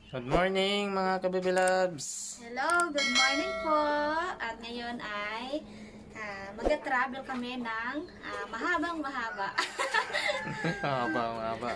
Good morning mga kabibilabs! Hello, good morning po. At ngayon ay mag-travel kami ng mahabang mahaba. Mahaba.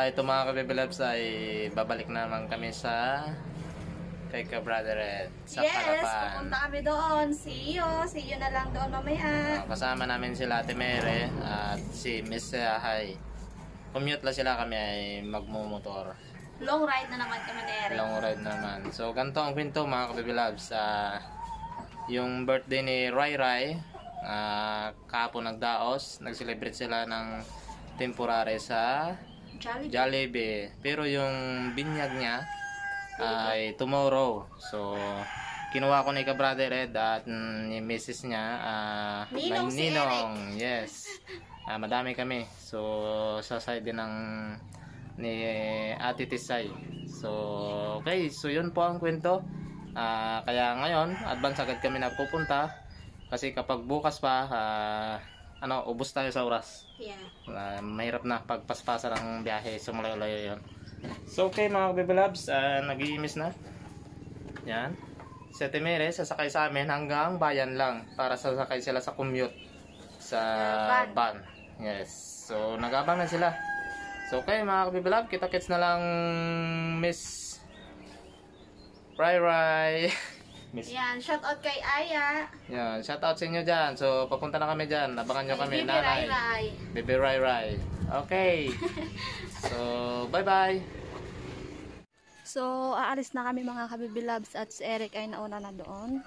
Ito mga kabibilabs ay babalik naman kami sa kay ka-brother Ed sa Yes, Calapan. pupunta kami doon. See you na lang doon mamaya. Kasama namin sila Ate Mere at si Miss Hay. Commute lang sila, kami ay magmumotor. Long ride na naman kami ni Eric. Long ride naman. So ganito ang kwento mga kabibilabs. Yung birthday ni Rai Rai, kahapon nagdaos, nag-celebrate sila ng temporary sa Jollibee. Pero yung binyag niya ay tomorrow. So kinuha ko ni ka-brother Ed at ni Mrs. niya, Ninong si Ninong. Yes. Madami kami. So sa side din ng ni Ate Tisay. So okay, so yun po ang kwento. Kaya ngayon advance agad kami na pupunta kasi kapag bukas pa ubos tayo sa oras. Yeah. Mahirap na pagpaspasan ng biyahe, so malayo-layo yun. So okay mga kabibilabs, nag-iimis na yan. Si Ate Mere sasakay sa amin hanggang bayan lang para sasakay sila sa commute sa van. Yes, so nag-abang na sila. So okay mga kabibilab, kita-kits na lang Miss Rai. Miss. Yan, shout out kay Aya. Yan, shout out sa inyo dyan. So papunta na kami dyan, abangan nyo kami. Bibi Nanay. Rai. Bibi Rai. Okay. So bye bye. So, aalis na kami mga kabibilabs at si Eric ay nauna na doon.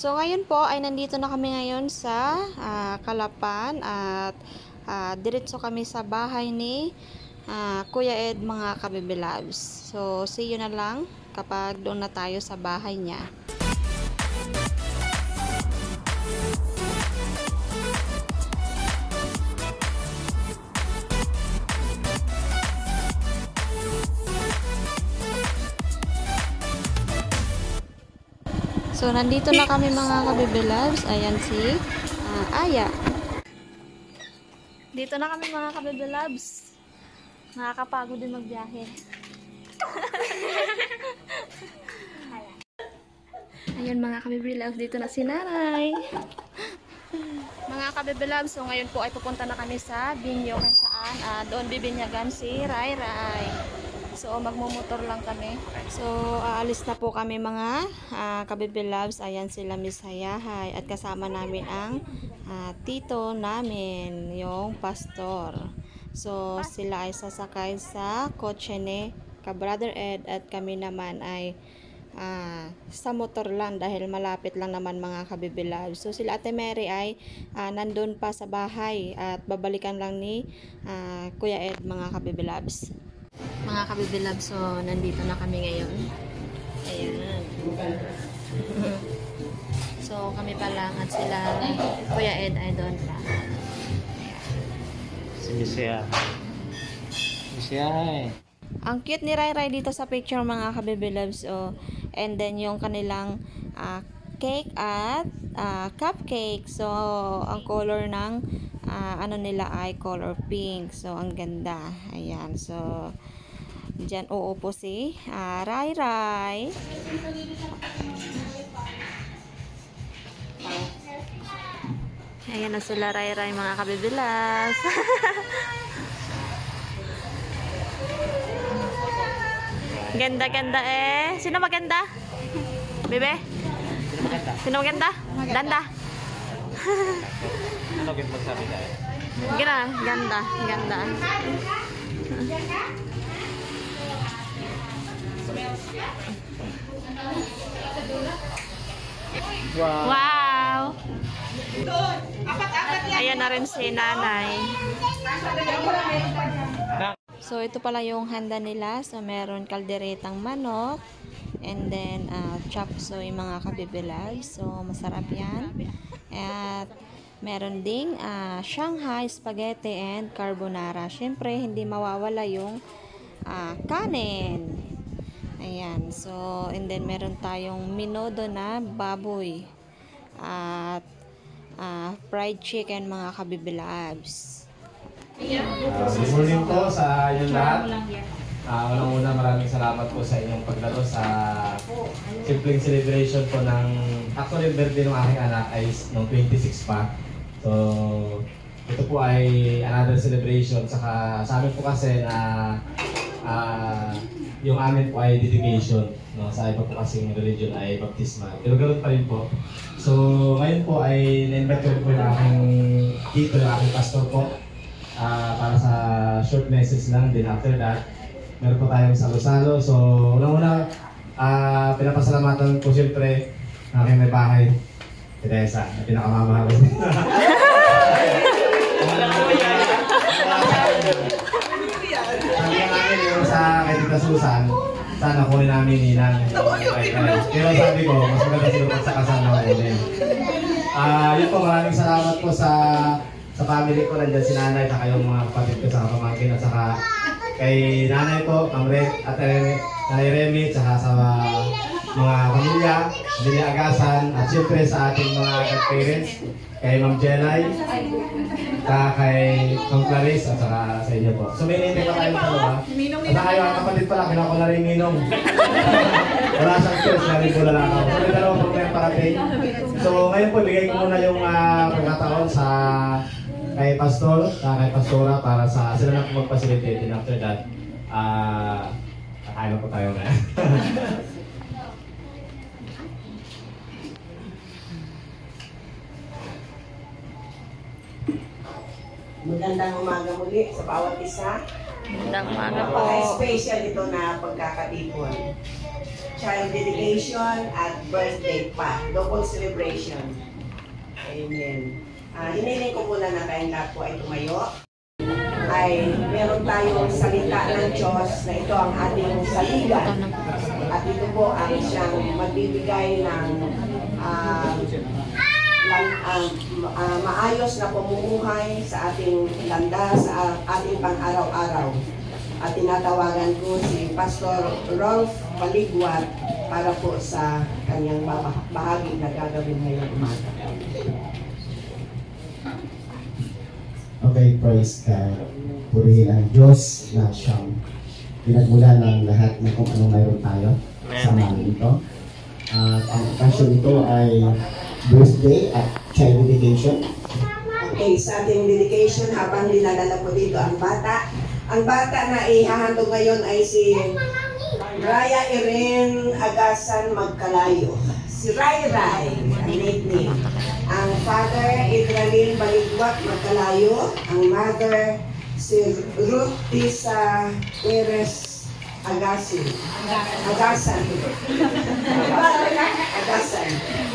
So ngayon po ay nandito na kami ngayon sa Calapan at diretso kami sa bahay ni Kuya Ed mga kabibilabs. So see you na lang kapag doon na tayo sa bahay niya. So, nandito na kami mga kabibilabs. Ayan si Aya. Dito na kami mga kabibilabs. Nakakapagod din magbiyahe. Ayun mga kabibilabs, dito na si Nanay. Mga kabibilabs, so ngayon po ay pupunta na kami sa Binyo kung saan doon bibinyagan si Rai Rai. So, magmumotor lang kami. So, aalis na po kami mga kabibilabs. Ayan sila Miss Hayahay. At kasama namin ang tito namin, yung pastor. So, sila ay sasakay sa kotse ni ka-brother Ed. At kami naman ay sa motor lang dahil malapit lang naman mga kabibilabs. So, sila Ate Mary ay nandun pa sa bahay at babalikan lang ni Kuya Ed mga kabibilabs. Mga kabibilab, so nandito na kami ngayon. Ayan. So kami pa lang at sila Kuya Ed ay doon pa. Ayan. Si Miss Yay! Ang cute ni Rai Rai dito sa picture mga ka-baby loves. Oh. And then yung kanilang cake at cupcake. So, ang color ng ano nila ay color pink. So, ang ganda. Ayan. So, dyan uupo si Rai Rai. Ayan na sila Rai Rai mga ka-baby loves. Ganda-ganda eh. Sino maganda? Bebe? Sino maganda? Danda? Ano kayo magsabi tayo? Ganda. Ganda. Wow! Ayan na rin si nanay. So, ito pala yung handa nila. So, meron kalderetang manok. And then, chop suey mga kabibilab. So, masarap yan. At, meron ding Shanghai spaghetti and carbonara. Siyempre, hindi mawawala yung kanin. Ayan. So, and then, meron tayong minodo na baboy. At, fried chicken mga kabibilabs. Good morning po sa inyong lahat. Unang-una maraming salamat po sa inyong paglaro sa simpleng celebration po ng actually yung birthday ng aking anak ay noong 26 pa. So ito po ay another celebration. Saka sa amin po kasi na yung amin po ay dedication. No? Sa iba po kasing religion ay baptismal. Pero ganoon pa rin po. So ngayon po ay na-invite ko po yung aking tito, yung aking pastor po. Para sa short message lang. Then after that, meron po tayong salo-salo. So, unang-una, pinapasalamatan po siyempre ng aking may bahay, Teresa, na pinakamamahal ko. Sabi namin yung sa kay Tita Susan, sana kunin namin ninang. Pero sabi ko, mas maganda siguro pag sa kasama ko din. Yun po, maraming salamat po sa family ko, nandiyan si nanay, saka yung mga kapatid ko sa pamangkin, at saka kay nanay ko, Ma'am Red, at Nanay Remy, saka sa mga pamilya Agasan, at siyempre sa ating mga parents, kay Ma'am Jelay, saka kay Ma'am Clarice, at saka sa inyo po. So may nintay pa tayong dalawa. At saka yung kapatid pala, kinuha ko na rin ninong. Wala siyang choice, narin ko na lang ako. So may dalawang problema parating. So ngayon po, bigay ko muna yung pagkataon sa kay Pastor, kay Pastora para sa sila na po mag-facilitate. And after that, kakain na po tayo na. Magandang umaga muli sa bawat isa. Magandang umaga po. Special ito na pagkakatipon. Child dedication at birthday pa. Double celebration. Amen. Hiniling ko muna na kayong lahat po ay tumayo. Ay meron tayong salita ng Diyos na ito ang ating saligan. At ito po ang siyang magbibigay ng maayos na pamumuhay sa ating landas, sa ating pang-araw-araw. At tinatawagan ko si Pastor Rolf Paligwat para po sa kanyang bahagi na gagawin ngayong umaga. Okay, praise God. Purihin ang Diyos na siyang pinagmula ng lahat na kung anong mayroon tayo sa maling ito. At ang occasion ito ay birthday at child dedication. Okay, sa ating dedication habang dinadala po dito ang bata. Ang bata na ihahandog ngayon ay si Raya Irene Agasan Magkalayo. Si Rai Rai, ang nickname. Ang father, Idralin Baligwat Magkalayo. Ang mother, si Ruth Tisa Perez Agasan. Agasan.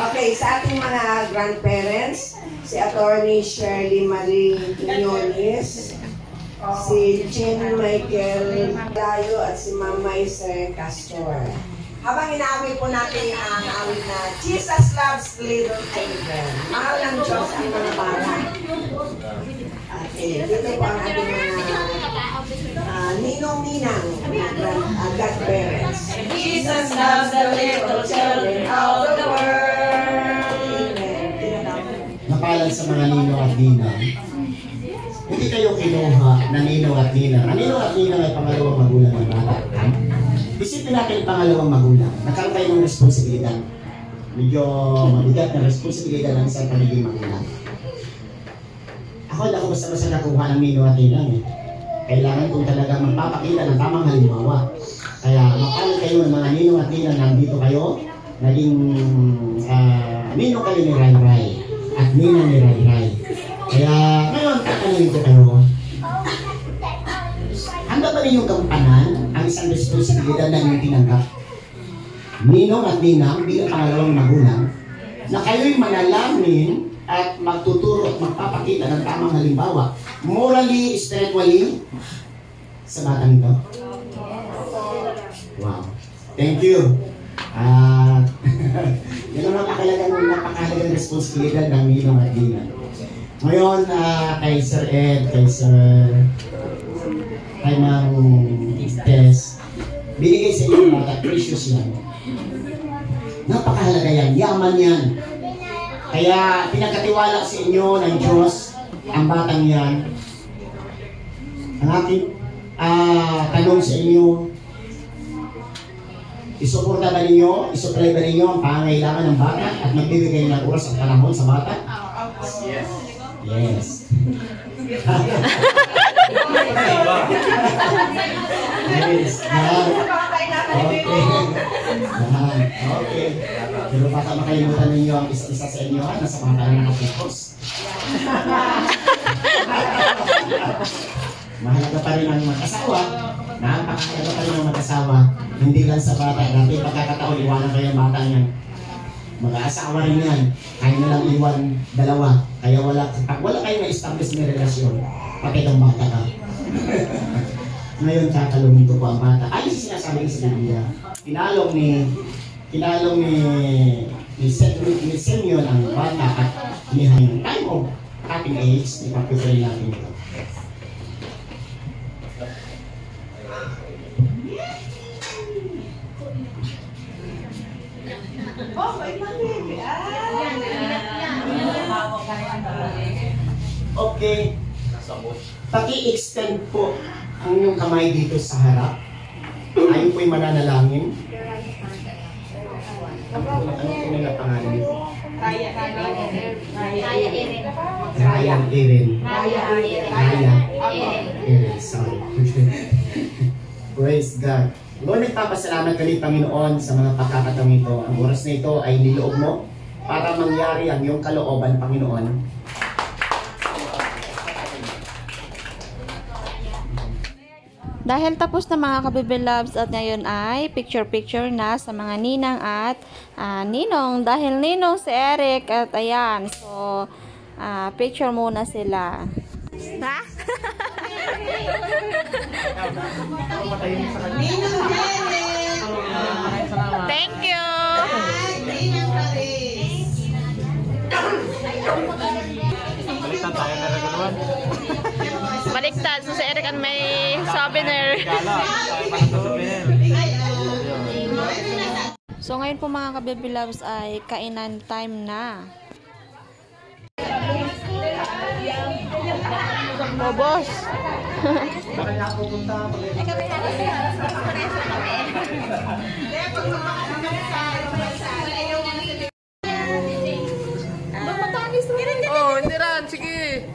Okay, sa ating mga grandparents, si Attorney Shirley Marie Quinones, si Jean Michael Layo at si Mamay Sir Castor. Habang inaawit po natin ang awit na Jesus loves little children. Mahal ng Diyos ang mga bata. Okay, dito po ang ating mga ninong-ninang, godparents. Jesus loves the little children of the world. Amen. Napalad sa mga ninong at ninang. Hindi kayo kinuha na ninong at ninang. Ang ninong at ninang ay pangalawang magulang ng bata. Isipin natin ang pangalawang magulang. Nagkaroon kayo ng responsibilidad. Medyo mabigat na responsibilidad ng isang pagiging magulang. Ako hindi ako basta-basta nakuha ng ninong at ninang eh. Kailangan kong talaga magpapakita ng tamang halimbawa. Kaya mapalad kayo ng mga ninong at ninang nandito kayo. Naging ninong kayo ni Rai Rai at ninang ni Rai Rai. Kaya ngayon, tatanungin ko kayo, handa ba ninyong gampanan ang isang responsibilidad na inyong tinanggap? Ninong at ninang bilang pangalawang magulang na kayo'y manalangin at magtuturo at magpapakita ng tamang halimbawa, morally, spiritually, sa batang ito? Wow. Thank you. Yan ang napakahalagang responsibilidad ng ninong at ninang. Ngayon, kay Sir Ed, kay Ma'am Tess, binigay sa inyo mga precious yan. Napakahalaga yan, yaman yan. Kaya pinagkatiwala sa inyo ng Diyos ang batang yan. Ang aking tanong sa inyo, isuporta ba ninyo, isupply ba ninyo ang pangangailangan ng bata at magbibigay ng oras at panahon sa bata? Yes. Yes. Yes. Okay. Pero baka makalimutan ninyo ang isa-isa sa inyo na sa mga talang nakapikos. Mahalaga pa rin ang mag-asawa. Napakahalaga pa rin ang mag-asawa. Hindi lang sa bata. Dati pagkakataon, iwanan kayo ang bata niyan. Mag-aasawa rin yan. Kaya nalang iwan dalawa. Kaya pag wala kayo na-establish na relasyon, patay kang bata ka. Ngayon kakalungin ko po ang bata. Ay, sinasabi ko sa Biblia. Kinalong ni Simeon ang bata at inihain ng time of cutting age. Ipapituloy natin ito. Okay. Paki-extend po ang inyong kamay dito sa harap. Ayun po'y mananalangin. Ano na pangalan nito? Raya Erin. Sorry. Praise God. Lord, nagpapasalamat kami, Panginoon, sa mga pagkakataong ito. Ang oras na ito ay niloob mo para mangyari ang iyong kalooban, Panginoon. Dahil tapos na mga Kabibi Loves at ngayon ay picture-picture na sa mga ninang at ninong. Dahil ninong si Eric at ayan. So, picture muna sila. Ha? Thank you! Baliktad tayo na reguluan. Baliktad. So si Eric ang may souvenir. So ngayon po mga Kabibi Loves ay kainan time na. Oh, boss. Oh, hindi ran. Sige.